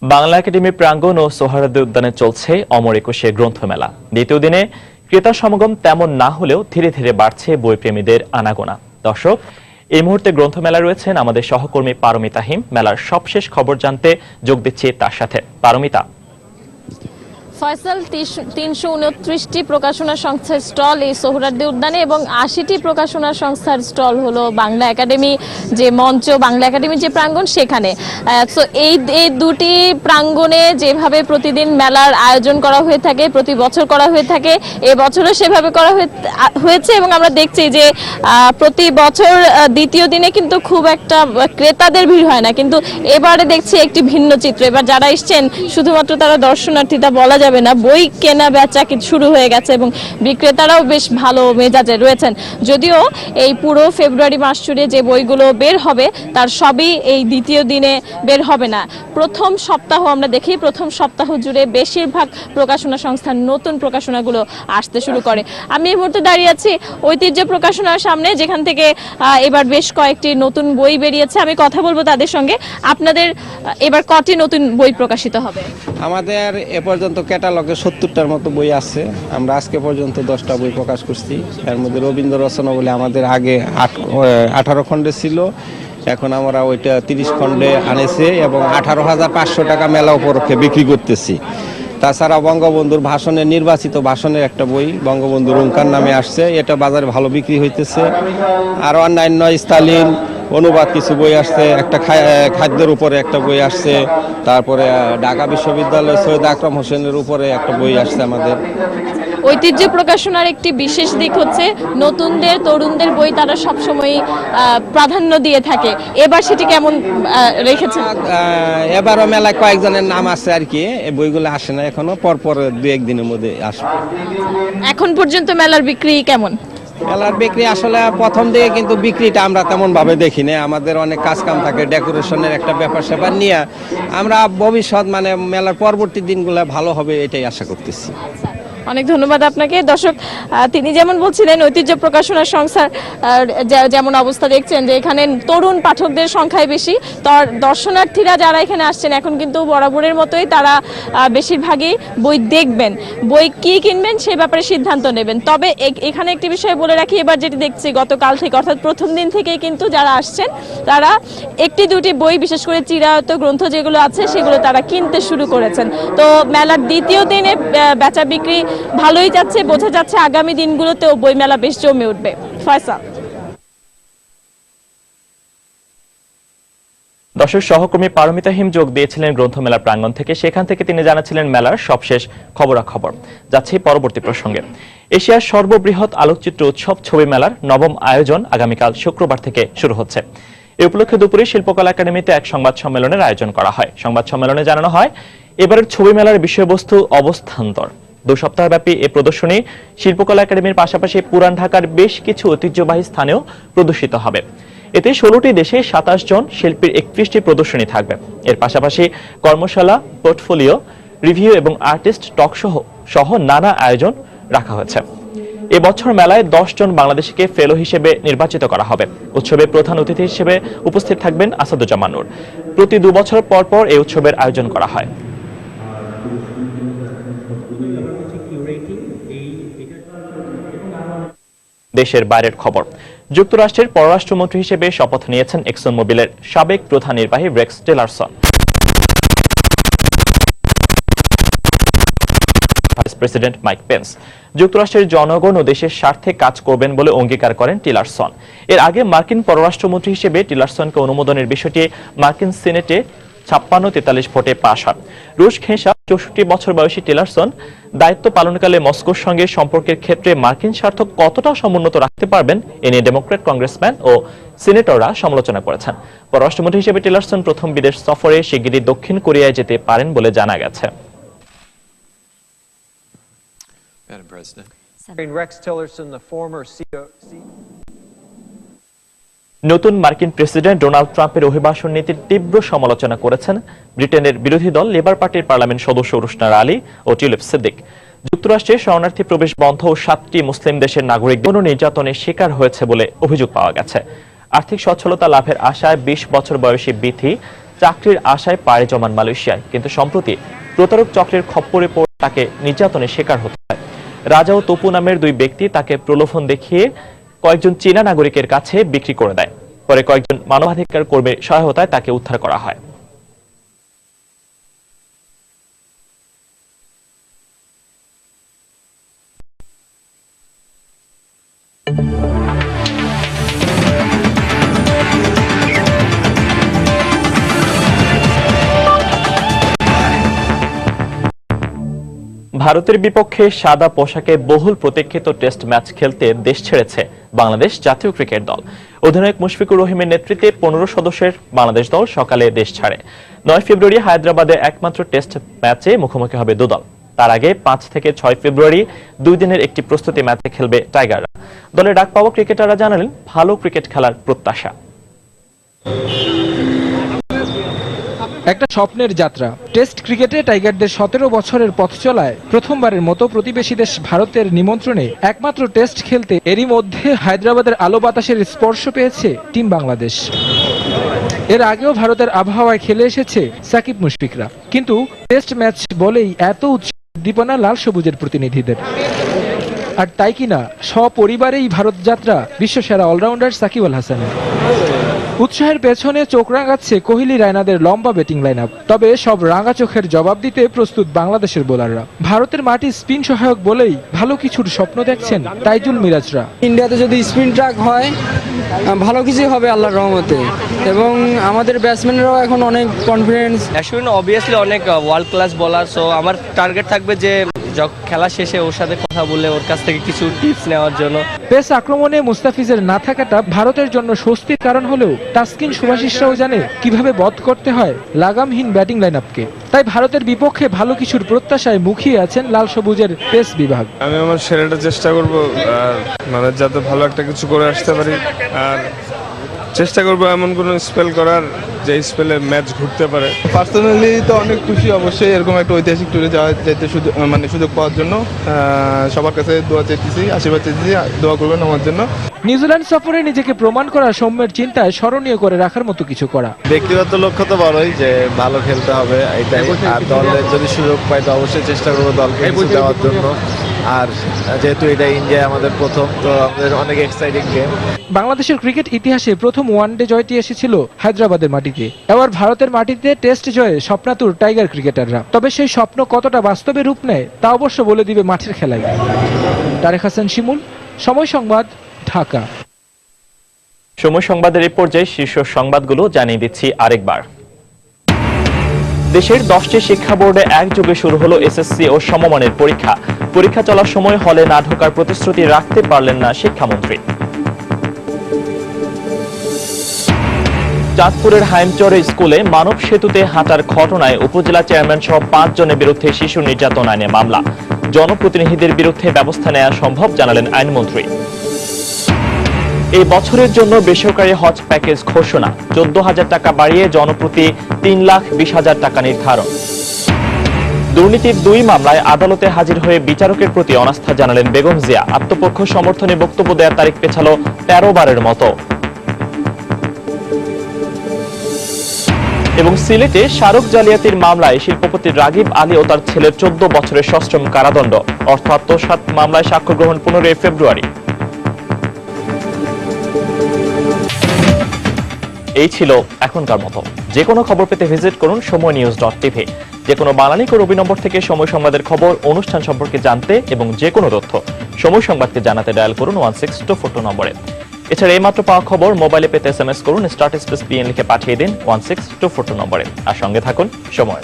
Bangla academy প্রাঙ্গণ ও সোহরাওয়ার্দী উদ্যানে চলছে অমর একুশে গ্রন্থমেলা। দ্বিতীয় দিনে ক্রেতা সমাগম তেমন না হলেও ধীরে ধীরে বাড়ছে বইপ্রেমীদের আনাগোনা। দর্শক, এই মুহূর্তে গ্রন্থমেলা রয়েছেন আমাদের সহকর্মী পারমিতা হিম। মেলার সবশেষ খবর জানতে যোগ দিচ্ছি তার সাথে। পারমিতা। ফয়সাল, ৩২৯টি প্রকাশনা সংস্থার স্টল এই সোহরাওয়ার্দী উদ্যানে এবং ৮০টি প্রকাশনা সংস্থার স্টল হলো বাংলা একাডেমি যে মঞ্চ, বাংলা একাডেমির যে প্রাঙ্গণ সেখানে। সো এই দুটি প্রাঙ্গণে যেভাবে প্রতিদিন মেলার আয়োজন করা হয়ে থাকে, প্রতি বছর করা হয়ে থাকে, এবছরও সেভাবে করা হয়েছে এবং আমরা দেখছি যে প্রতি বছর দ্বিতীয় দিনে কিন্তু খুব একটা ক্রেতাদের ভিড় হয় না, কিন্তু এবারে দেখছি একটি ভিন্ন চিত্র। এবার যারা এসছেন শুধুমাত্র তারা দর্শনার্থী তা বলা যাবে না, বই কেনা বেচা শুরু হয়ে গেছে এবং বিক্রেতারাও বেশ ভালো মেজাজে রয়েছেন। যদিও এই পুরো ফেব্রুয়ারি মাস জুড়ে যে বইগুলো বের হবে তার সবই এই দ্বিতীয় দিনে বের হবে না। প্রথম সপ্তাহ আমরা দেখি, প্রথম সপ্তাহ জুড়ে বেশিরভাগ প্রকাশনা সংস্থার নতুন প্রকাশনাগুলো আসতে শুরু করে। আমি এই মুহূর্তে দাঁড়িয়ে আছি ঐতিহ্য প্রকাশনার সামনে, যেখান থেকে এবার বেশ কয়েকটি নতুন বই বেরিয়েছে। আমি কথা বলবো তাদের সঙ্গে। আপনাদের এবার কটি নতুন বই প্রকাশিত হবে? আমাদের এ পর্যন্ত ক্যাটালগে ৭০টার মতো বই আছে। আমরা আজকে পর্যন্ত 10টা বই প্রকাশ করছি। এর মধ্যে রবীন্দ্র রচনা বলে আমাদের আগে 18 খণ্ডে ছিল, এখন আমরা ওইটা 30 খণ্ডে আনেছি এবং 18,500 টাকা মেলা উপলক্ষে বিক্রি করতেছি। তাছাড়া বঙ্গবন্ধুর ভাষণের নির্বাচিত ভাষণের একটা বই বঙ্গবন্ধুর ওঙ্কার নামে আসছে, এটা বাজারে ভালো বিক্রি হইতেছে। আর অন্যান্য স্টালিন অনুবাদ কিছু বই আসছে, একটা খাদ্যের উপরে একটা বই আসছে, তারপরে ঢাকা বিশ্ববিদ্যালয় সৈয়দ আকরাম হোসেনের উপরে একটা বই আসছে আমাদের। ঐতিহ্য প্রকাশনার একটি বিশেষ দিক হচ্ছে নতুনদের, তরুণদের বই তারা সবসময় প্রাধান্য দিয়ে থাকে। এবার সেটি কেমন রেখেছে? এবারও মেলায় কয়েকজনের নাম আছে আর কি, এই বইগুলো আসে না এখনো, পরপর 2-1 দিনের মধ্যে আসবে। এখন পর্যন্ত মেলার বিক্রি কেমন? মেলার বিক্রি আসলে প্রথম দিকে কিন্তু বিক্রিটা আমরা তেমন ভাবে দেখি না, আমাদের অনেক কাজ কাম থাকে, ডেকোরেশনের একটা ব্যাপার স্যাপার নিয়ে আমরা ভবিষ্যৎ মানে মেলার পরবর্তী দিনগুলো ভালো হবে এটাই আশা করতেছি। অনেক ধন্যবাদ আপনাকে। দর্শক, তিনি যেমন বলছিলেন ঐতিহ্য প্রকাশনা সংস্থার যেমন অবস্থা দেখছেন যে এখানে তরুণ পাঠকদের সংখ্যায় বেশি, দর্শনার্থীরা যারা এখানে আসছেন এখন কিন্তু বরাবরের মতোই তারা বেশিরভাগই বই দেখবেন, বই কি কিনবেন সে ব্যাপারে সিদ্ধান্ত নেবেন। তবে এখানে একটি বিষয় বলে রাখি, এবার যেটি দেখছি গতকাল থেকে অর্থাৎ প্রথম দিন থেকেই কিন্তু যারা আসছেন তারা একটি দুটি বই, বিশেষ করে চিরায়ত গ্রন্থ যেগুলো আছে সেগুলো তারা কিনতে শুরু করেছেন। তো মেলার দ্বিতীয় দিনে বেচা বিক্রি ভালোই যাচ্ছে, বোঝা যাচ্ছে আগামী দিনগুলোতেও বইমেলা বেশ জমে উঠবে। ফয়সাল। দর্শক, সহকর্মী পারমিতা হিম যোগ দিয়েছিলেন গ্রন্থমেলা প্রাঙ্গণ থেকে। সেখান থেকে তিনি জানাচ্ছিলেন মেলার সবশেষ খবরাখবর। যাচ্ছে পরবর্তী প্রসঙ্গে। এশিয়ার সর্ববৃহৎ আলোকচিত্র উৎসব ছবি মেলার 9ম আয়োজন আগামীকাল শুক্রবার থেকে শুরু হচ্ছে। এ উপলক্ষে দুপুরে শিল্পকলা একাডেমিতে এক সংবাদ সম্মেলনের আয়োজন করা হয়। সংবাদ সম্মেলনে জানানো হয়, এবারের ছবি মেলার বিষয়বস্তু অবস্থান্তর। 2 সপ্তাহব্যাপী এ প্রদর্শনী শিল্পকলা একাডেমির পাশাপাশি পুরান ঢাকার বেশ কিছু ঐতিহ্যবাহী স্থানেও প্রদর্শিত হবে। এতে 16টি দেশে 27 জন শিল্পীর 31টি প্রদর্শনী থাকবে। এর পাশাপাশি কর্মশালা, পোর্টফোলিও, রিভিউ এবং আর্টিস্ট টক সহ নানা আয়োজন রাখা হয়েছে। এবছর মেলায় 10 জন বাংলাদেশিকে ফেলো হিসেবে নির্বাচিত করা হবে। উৎসবে প্রধান অতিথি হিসেবে উপস্থিত থাকবেন আসাদুজ্জামান নূর। প্রতি 2 বছর পর পর এই উৎসবের আয়োজন করা হয়। দেশের বাইরের খবর। যুক্তরাষ্ট্রের পররাষ্ট্রমন্ত্রী হিসেবে শপথ নিয়েছেন এক্সন মোবিলের সাবেক প্রধান নির্বাহী Rex Tillerson. Vice president Mike Pence যুক্তরাষ্ট্রের জনগণ ও দেশের স্বার্থে কাজ করবেন বলে অঙ্গীকার করেন টিলারসন। এর আগে মার্কিন পররাষ্ট্রমন্ত্রী হিসেবে টিলারসনকে অনুমোদনের বিষয়টি মার্কিন সিনেটে 56-43 ভোটে পাশ হয়। রুশ ঘেঁষা 64 বছর বয়সী টিলারসন দায়িত্ব পালনকালে মস্কোর সঙ্গে সম্পর্কের ক্ষেত্রে মার্কিন স্বার্থ কতটা সমুন্নত রাখতে পারবেন এ নিয়ে ডেমোক্র্যাট কংগ্রেসম্যান ও সিনেটররা সমালোচনা করেছেন। পররাষ্ট্রমন্ত্রী হিসেবে টিলারসন প্রথম বিদেশ সফরে শিগগিরই দক্ষিণ কোরিয়ায় যেতে পারেন বলে জানা গেছে। নতুন মার্কিন প্রেসিডেন্ট ডোনাল্ড ট্রাম্পের অভিবাসন নীতির তীব্র সমালোচনা করেছেন ব্রিটেনের বিরোধী দল লেবার পার্টির পার্লামেন্ট সদস্য রুশনার আলী ও টিউলিপ সিদ্দিক। যুক্তরাষ্ট্রে শরণার্থী প্রবেশ বন্ধ ও 7টি মুসলিম দেশের নাগরিক নির্যাতনের শিকার হয়েছে বলে অভিযোগ পাওয়া গেছে। আর্থিক সচ্ছলতা লাভের আশায় 20 বছর বয়সী বিথি চাকরির আশায় পাড়ি জমান মালয়েশিয়ায়, কিন্তু সম্প্রতি প্রতারক চক্রের খপ্পরে পড়ে তাকে নির্যাতনের শিকার হতে হয়। রাজা ও তপু নামের দুই ব্যক্তি তাকে প্রলোভন দেখিয়ে কয়েকজন চীনা নাগরিকের কাছে বিক্রি করে দেয়। পরে কয়েকজন মানবাধিকার কর্মীর সহায়তায় তাকে উদ্ধার করা হয়। ভারতের বিপক্ষে সাদা পোশাকে বহুল প্রতীক্ষিত টেস্ট ম্যাচ খেলতে দেশ ছেড়েছে বাংলাদেশ জাতীয় ক্রিকেট দল। অধিনায়ক মুশফিকুর রহিমের নেতৃত্বে 15 সদস্যের বাংলাদেশ দল সকালে দেশ ছাড়ে। 9 ফেব্রুয়ারি হায়দ্রাবাদে একমাত্র টেস্ট ম্যাচে মুখোমুখি হবে দুদল। তার আগে 5 থেকে 6 ফেব্রুয়ারি 2 দিনের একটি প্রস্তুতি ম্যাচে খেলবে টাইগাররা। দলের ডাক পাওয়া ক্রিকেটাররা জানালেন ভালো ক্রিকেট খেলার প্রত্যাশা। একটা স্বপ্নের যাত্রা। টেস্ট ক্রিকেটে টাইগারদের 17 বছরের পথ চলায় প্রথমবারের মতো প্রতিবেশী দেশ ভারতের নিমন্ত্রণে একমাত্র টেস্ট খেলতে এরই মধ্যে হায়দ্রাবাদের আলো বাতাসের স্পর্শ পেয়েছে টিম বাংলাদেশ। এর আগেও ভারতের আবহাওয়ায় খেলে এসেছে সাকিব মুশফিকরা, কিন্তু টেস্ট ম্যাচ বলেই এত উদ্দীপনা লাল সবুজের প্রতিনিধিদের। আর তাই কিনা সপরিবারেই ভারত যাত্রা বিশ্বসেরা অলরাউন্ডার সাকিব আল হাসানের। উৎসাহের পেছনে চোখ রাঙাচ্ছে কোহলি রায়নাদের লম্বা ব্যাটিং লাইন আপ। তবে সব রাঙা চোখের জবাব দিতে প্রস্তুত বাংলাদেশের বোলাররা। ভারতের মাটি স্পিন সহায়ক বলেই ভালো কিছুর স্বপ্ন দেখছেন তাইজুল মিরাজরা। ইন্ডিয়াতে যদি স্পিন ট্র্যাক হয় ভালো কিছুই হবে আল্লাহর রহমতে, এবং আমাদের ব্যাটসম্যানরাও এখন অনেক কনফিডেন্স। অ্যাশ্বিন অবভিয়াসলি অনেক ওয়ার্ল্ড ক্লাস বোলার, সো আমার টার্গেট থাকবে যে খেলা শেষে ওর সাথে কথা বলে ওর কাছ থেকে কিছু টিপস নেওয়ার জন্য। পেস আক্রমণে মুস্তাফিজের না থাকাটা ভারতের জন্য স্বস্তির কারণ হলেও তাসকিন সুভাশিসরাও জানে কিভাবে বধ করতে হয় লাগামহীন ব্যাটিং লাইন আপকে। তাই ভারতের বিপক্ষে ভালো কিছুর প্রত্যাশায় মুখিয়ে আছেন লাল সবুজের পেস বিভাগ। আমি আমার সেরাটা চেষ্টা করব, আর মানে যাতে ভালো একটা কিছু করে আসতে পারি, আর চেষ্টা করবো এমন কোনো স্পেল করার যে স্পেলে ম্যাচ ঘুরতে পারে। পার্সোনালি তো অনেক খুশি অবশ্যই, এরকম একটা ঐতিহাসিক ট্যুরে যেতে সুযোগ পাওয়ার জন্য সবার কাছে দোয়া চাইতেছি, আশীর্বাদ চাইতেছি, দোয়া করবেন আমার জন্য। নিউজিল্যান্ড সফরে নিজেকে প্রমাণ করা সৌম্যের চিন্তায় স্মরণীয় করে রাখার মতো কিছু করা। ব্যক্তিগত লক্ষ্য তো বড়ই, যে ভালো খেলতে হবে এটাই, আর দলের যদি সুযোগ পাই তো অবশ্যই চেষ্টা করবো দলকে যাওয়ার জন্য। আর যেহেতু এটা ইন্ডিয়া আমাদের প্রথম, তো আমাদের অনেক এক্সাইটিং গেম। বাংলাদেশের ক্রিকেট ইতিহাসে প্রথম ওয়ানডে জয়টি এসেছিল হায়দ্রাবাদের মাটিতে। এবার ভারতের মাটিতে টেস্ট জয়ে স্বপ্নাতুর টাইগার ক্রিকেটাররা। তবে সেই স্বপ্ন কতটা বাস্তবে রূপ নেয় তা অবশ্য বলে দিবে মাঠের খেলায়। তারেক হাসান শিমুল, সময় সংবাদ, ঢাকা। সময় সংবাদের এই পর্যায়ে শীর্ষ সংবাদগুলো জানিয়ে দিচ্ছি আরেকবার। দেশের 10টি শিক্ষা বোর্ডে একযোগে শুরু হলো এসএসসি ও সমমানের পরীক্ষা। পরীক্ষা চলার সময় হলে না ঢোকার প্রতিশ্রুতি রাখতে পারলেন না শিক্ষামন্ত্রী। চাঁদপুরের হাইমচরে স্কুলে মানব সেতুতে হাঁটার ঘটনায় উপজেলা চেয়ারম্যান সহ 5 জনের বিরুদ্ধে শিশু নির্যাতন আইনে মামলা। জনপ্রতিনিধিদের বিরুদ্ধে ব্যবস্থা নেওয়া সম্ভব জানালেন আইনমন্ত্রী। এই বছরের জন্য বেসরকারি হজ প্যাকেজ ঘোষণা, 14,000 টাকা বাড়িয়ে জনপ্রতি 3,20,000 টাকা নির্ধারণ। দুর্নীতির 2 মামলায় আদালতে হাজির হয়ে বিচারকের প্রতি অনাস্থা জানালেন বেগম জিয়া। আত্মপক্ষ সমর্থনে বক্তব্য দেওয়ার তারিখ পেছালো 13 বারের মতো। এবং সিলেটে স্মারক জালিয়াতির মামলায় শিল্পপতি রাগিব আলী ও তার ছেলের 14 বছরের সশ্রম কারাদণ্ড। অর্থ আত্মসাৎ মামলায় সাক্ষ্য গ্রহণ 15 ফেব্রুয়ারি। এই ছিল এখনকার মতো। যে কোনো খবর পেতে ভিজিট করুন সময়নিউজ.tv। যে কোনো বাংলালিঙ্ক ও রবি নম্বর থেকে সময় সংবাদের খবর, অনুষ্ঠান সম্পর্কে জানতে এবং যে কোনো তথ্য সময় সংবাদকে জানাতে ডায়াল করুন 16242 নম্বরে। এছাড়া এই মাত্র পাওয়া খবর মোবাইলে পেতে SMS করুন *PN লিখে পাঠিয়ে দিন 16242 নম্বরে। আর সঙ্গে থাকুন সময়।